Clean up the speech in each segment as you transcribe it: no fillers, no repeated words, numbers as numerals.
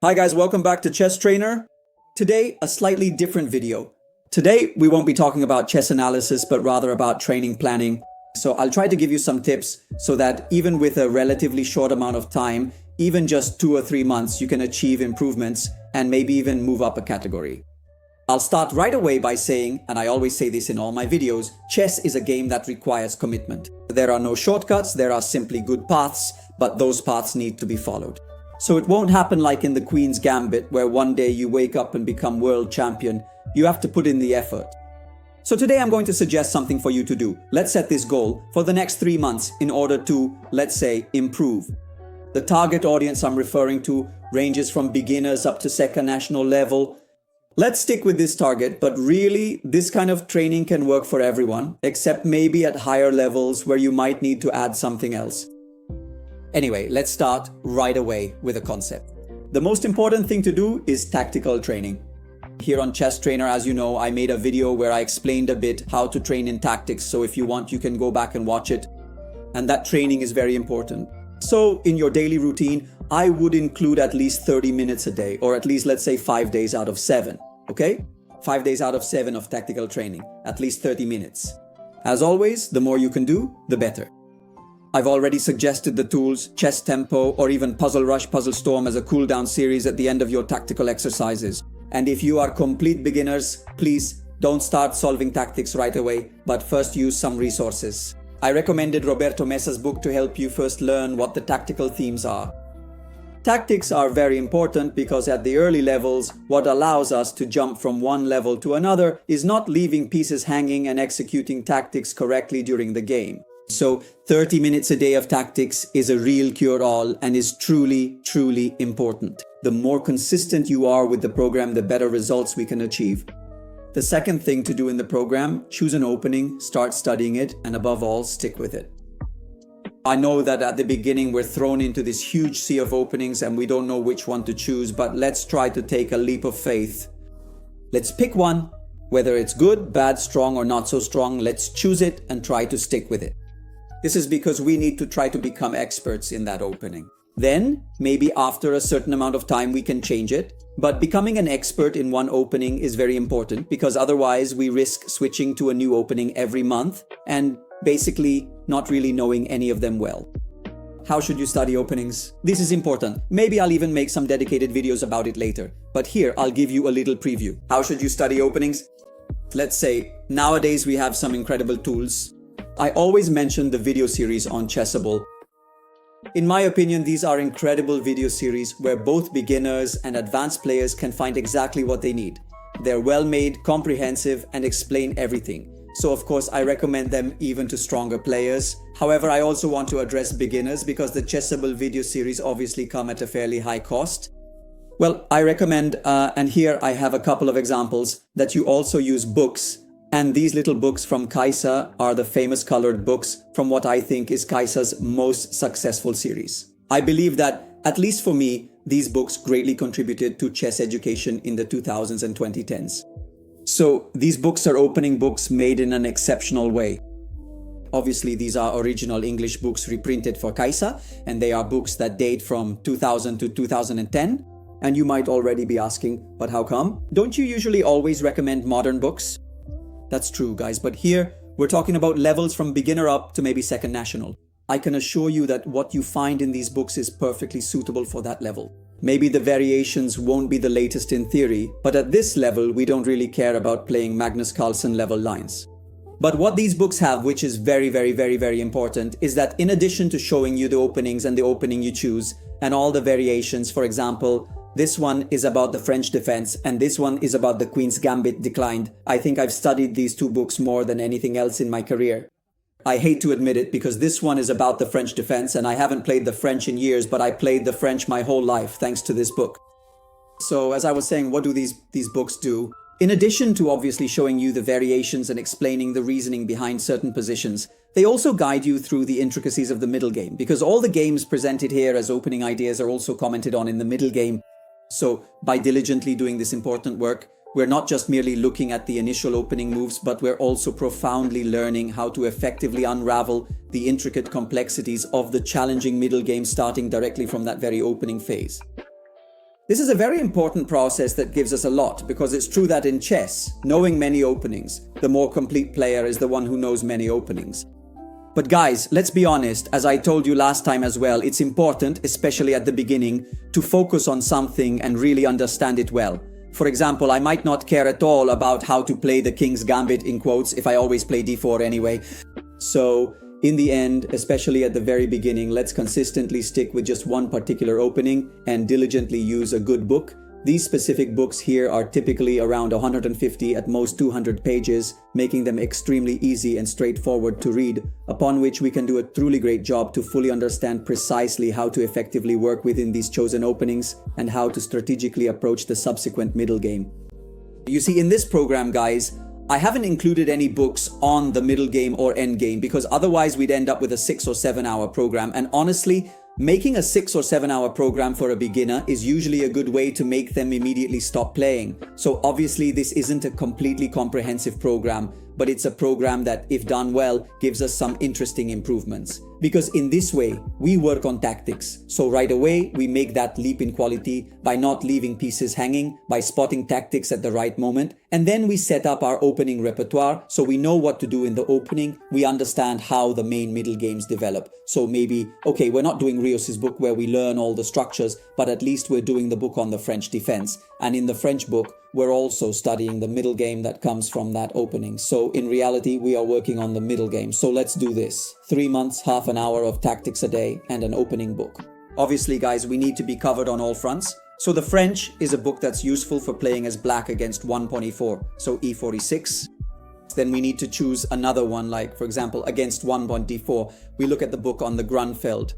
Hi guys, welcome back to Chess Trainer. Today, a slightly different video. Today, we won't be talking about chess analysis, but rather about training planning. So I'll try to give you some tips so that even with a relatively short amount of time, even just 2 or 3 months, you can achieve improvements and maybe even move up a category. I'll start right away by saying, and I always say this in all my videos, chess is a game that requires commitment. There are no shortcuts, there are simply good paths, but those paths need to be followed. So it won't happen like in the Queen's Gambit, where one day you wake up and become world champion. You have to put in the effort. So today I'm going to suggest something for you to do. Let's set this goal for the next 3 months in order to, let's say, improve. The target audience I'm referring to ranges from beginners up to second national level. Let's stick with this target, but really this kind of training can work for everyone, except maybe at higher levels where you might need to add something else. Anyway, let's start right away with a concept. The most important thing to do is tactical training. Here on Chess Trainer, as you know, I made a video where I explained a bit how to train in tactics. So if you want, you can go back and watch it. And that training is very important. So in your daily routine, I would include at least 30 minutes a day, or at least let's say 5 days out of 7. Okay? 5 days out of 7 of tactical training, at least 30 minutes. As always, the more you can do, the better. I've already suggested the tools Chess Tempo or even Puzzle Rush, Puzzle Storm as a cool-down series at the end of your tactical exercises. And if you are complete beginners, please don't start solving tactics right away, but first use some resources. I recommended Roberto Mesa's book to help you first learn what the tactical themes are. Tactics are very important because at the early levels, what allows us to jump from one level to another is not leaving pieces hanging and executing tactics correctly during the game. So 30 minutes a day of tactics is a real cure-all and is truly, truly important. The more consistent you are with the program, the better results we can achieve. The second thing to do in the program, choose an opening, start studying it, and above all, stick with it. I know that at the beginning we're thrown into this huge sea of openings and we don't know which one to choose, but let's try to take a leap of faith. Let's pick one, whether it's good, bad, strong, or not so strong, let's choose it and try to stick with it. This is because we need to try to become experts in that opening. Then, maybe after a certain amount of time, we can change it. But becoming an expert in one opening is very important because otherwise we risk switching to a new opening every month and basically not really knowing any of them well. How should you study openings? This is important. Maybe I'll even make some dedicated videos about it later. But here, I'll give you a little preview. How should you study openings? Let's say, nowadays we have some incredible tools. I always mention the video series on Chessable. In my opinion, these are incredible video series where both beginners and advanced players can find exactly what they need. They're well made, comprehensive, and explain everything. So of course, I recommend them even to stronger players. However, I also want to address beginners because the Chessable video series obviously come at a fairly high cost. Well, I recommend, and here I have a couple of examples, that you also use books. And these little books from Kaisa are the famous colored books from what I think is Kaisa's most successful series. I believe that, at least for me, these books greatly contributed to chess education in the 2000s and 2010s. So these books are opening books made in an exceptional way. Obviously, these are original English books reprinted for Kaisa, and they are books that date from 2000 to 2010. And you might already be asking, but how come? Don't you usually always recommend modern books? That's true, guys, but here we're talking about levels from beginner up to maybe second national. I can assure you that what you find in these books is perfectly suitable for that level. Maybe the variations won't be the latest in theory, but at this level, we don't really care about playing Magnus Carlsen level lines. But what these books have, which is very, very, very, very important, is that in addition to showing you the openings and the opening you choose, and all the variations, for example, this one is about the French defense, and this one is about the Queen's Gambit declined. I think I've studied these two books more than anything else in my career. I hate to admit it because this one is about the French defense, and I haven't played the French in years, but I played the French my whole life thanks to this book. So as I was saying, what do these books do? In addition to obviously showing you the variations and explaining the reasoning behind certain positions, they also guide you through the intricacies of the middle game, because all the games presented here as opening ideas are also commented on in the middle game. So by diligently doing this important work, we're not just merely looking at the initial opening moves, but we're also profoundly learning how to effectively unravel the intricate complexities of the challenging middle game starting directly from that very opening phase. This is a very important process that gives us a lot, because it's true that in chess, knowing many openings, the more complete player is the one who knows many openings. But guys, let's be honest, as I told you last time as well, it's important, especially at the beginning, to focus on something and really understand it well. For example, I might not care at all about how to play the king's gambit in quotes if I always play d4 anyway. So, in the end, especially at the very beginning, let's consistently stick with just one particular opening and diligently use a good book. These specific books here are typically around 150 at most 200 pages, making them extremely easy and straightforward to read, upon which we can do a truly great job to fully understand precisely how to effectively work within these chosen openings and how to strategically approach the subsequent middle game. You see, in this program, guys, I haven't included any books on the middle game or end game, because otherwise we'd end up with a 6 or 7 hour program. And honestly, making a 6 or 7 hour program for a beginner is usually a good way to make them immediately stop playing. So obviously this isn't a completely comprehensive program, but it's a program that, if done well, gives us some interesting improvements. Because in this way, we work on tactics. So right away, we make that leap in quality by not leaving pieces hanging, by spotting tactics at the right moment. And then we set up our opening repertoire, so we know what to do in the opening. We understand how the main middle games develop. So maybe, okay, we're not doing Rios's book where we learn all the structures, but at least we're doing the book on the French defense. And in the French book, we're also studying the middle game that comes from that opening. So in reality, we are working on the middle game. So let's do this. 3 months, half an hour of tactics a day, and an opening book. Obviously, guys, we need to be covered on all fronts. So the French is a book that's useful for playing as black against one pawn e4, so e46. Then we need to choose another one, like, for example, against one pawn d4. We look at the book on the Grunfeld.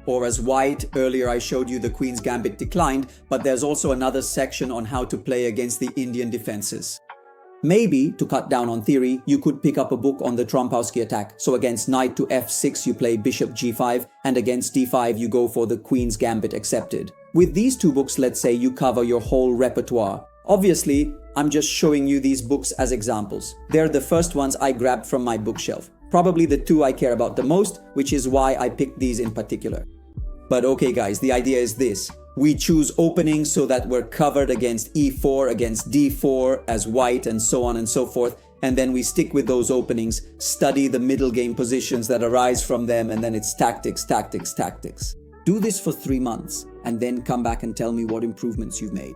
Or as white, earlier I showed you the Queen's Gambit declined, but there's also another section on how to play against the Indian defenses. Maybe, to cut down on theory, you could pick up a book on the Trompowsky attack. So against knight to f6 you play bishop g5, and against d5 you go for the Queen's Gambit accepted. With these two books, let's say you cover your whole repertoire. Obviously, I'm just showing you these books as examples. They're the first ones I grabbed from my bookshelf. Probably the two I care about the most, which is why I picked these in particular. But okay guys, the idea is this. We choose openings so that we're covered against e4, against d4 as white, and so on and so forth. And then we stick with those openings, study the middle game positions that arise from them, and then it's tactics, tactics, tactics. Do this for 3 months, and then come back and tell me what improvements you've made.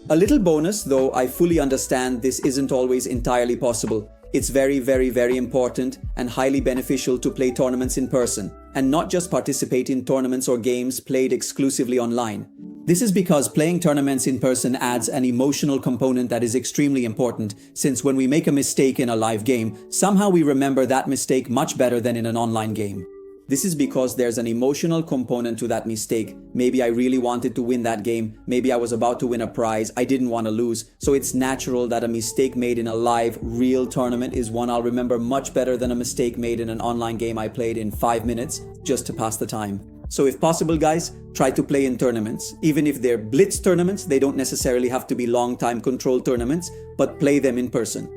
A little bonus, though I fully understand this isn't always entirely possible. It's very, very, very important and highly beneficial to play tournaments in person, and not just participate in tournaments or games played exclusively online. This is because playing tournaments in person adds an emotional component that is extremely important, since when we make a mistake in a live game, somehow we remember that mistake much better than in an online game. This is because there's an emotional component to that mistake. Maybe I really wanted to win that game. Maybe I was about to win a prize. I didn't want to lose. So it's natural that a mistake made in a live, real tournament is one I'll remember much better than a mistake made in an online game I played in 5 minutes just to pass the time. So if possible, guys, try to play in tournaments. Even if they're blitz tournaments, they don't necessarily have to be long-time control tournaments, but play them in person.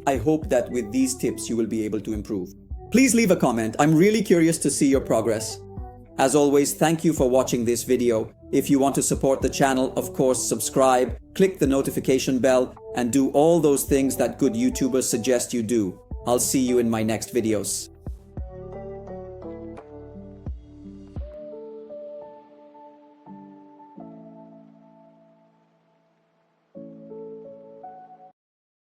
I hope that with these tips you will be able to improve. Please leave a comment. I'm really curious to see your progress. As always, thank you for watching this video. If you want to support the channel, of course, subscribe, click the notification bell, and do all those things that good YouTubers suggest you do. I'll see you in my next videos.